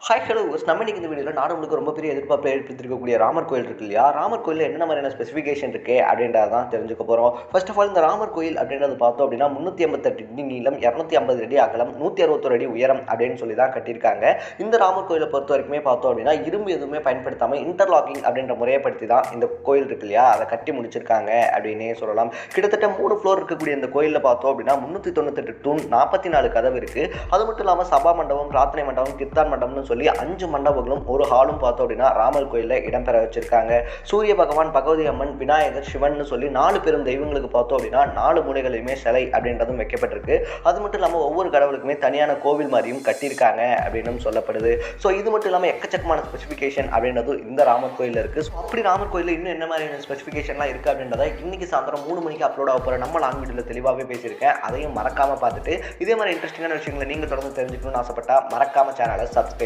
Hi hello நம்ம இன்னைக்கு இந்த வீடியோவில் நாடு முழுக்க ரொம்ப பெரிய எதிர்பார்ப்பு ஏற்படுத்திருக்கக்கூடிய ராமர் கோயில் இருக்கு இல்லையா. ராமர் கோயிலில் என்ன மாதிரியான ஸ்பெசிஃபிகேஷன் இருக்குது அப்படின்றத தான் தெரிஞ்சுக்க போகிறோம். ஃபர்ஸ்ட் ஆஃப் ஆல் இந்த ராமர் கோயில் அப்படின்றது பார்த்தோம் அப்படின்னா 388 அடி நீளம், 250 அடி அகலம், 161 அடி உயரம் அப்படின்னு சொல்லி தான் கட்டியிருக்காங்க. இந்த ராமர் கோயிலை பொறுத்த வரைக்குமே பார்த்தோம் அப்படின்னா இரும்பு எதுவுமே பயன்படுத்தாமல் இன்டர்லாக்கிங் அப்படின்ற முறையப்படுத்தி தான் இந்த கோயில் இருக்கு இல்லையா அதை கட்டி முடிச்சிருக்காங்க அப்படின்னே சொல்லலாம். கிட்டத்தட்ட 3 ஃப்ளோர் இருக்கக்கூடிய இந்த கோயிலில் பார்த்தோம் அப்படின்னா 398 தூண், 44 கதவு இருக்குது. அது மட்டும் இல்லாமல் சபா மண்டபம், பிரார்த்தனை மண்டபம், கிர்தான் மண்டபம்னு சொல்லி 5 மண்டபங்களும் ஒரு ஹாலும் பார்த்தோம் அப்படின்னா ராமர் கோயிலில் இடம்பெற வச்சிருக்காங்க. சூரிய பகவான், பகவதி அம்மன், விநாயகர், சிவன் சொல்லி 4 பெரும் தெய்வங்களுக்கு பார்த்தோம் அப்படின்னா 4 மூலைகளிலுமே சிலை அப்படின்றதும் வைக்கப்பட்டிருக்கு. அது மட்டும் இல்லாமல் ஒவ்வொரு கடவுளுக்குமே தனியான கோவில் மாதிரியும் கட்டியிருக்காங்க அப்படின்னு சொல்லப்படுது. ஸோ இது மட்டும் இல்லாமல் எக்கச்சக்கமான ஸ்பெசிஃபிகேஷன் அப்படின்றது இந்த ராமர் கோயிலில் இருக்குது. ஸோ அப்படி ராமர் கோயிலில் இன்னும் என்ன மாதிரியான ஸ்பெசிஃபிகேஷன்லாம் இருக்குது அப்படின்றத இன்னைக்கு சாயந்தரம் 3 மணிக்கு அப்லோட் ஆக போகிற நம்ம லாங் வீடியோவில் தெளிவாகவே பேசியிருக்கேன். அதையும் மறக்காமல் பார்த்துட்டு இதே மாதிரி இன்ட்ரெஸ்டிங்கான விஷயங்களை நீங்கள் தொடர்ந்து தெரிஞ்சுக்கணும்னு ஆசைப்பட்டா மறக்காம சேனலை சப்ஸ்கிரைப்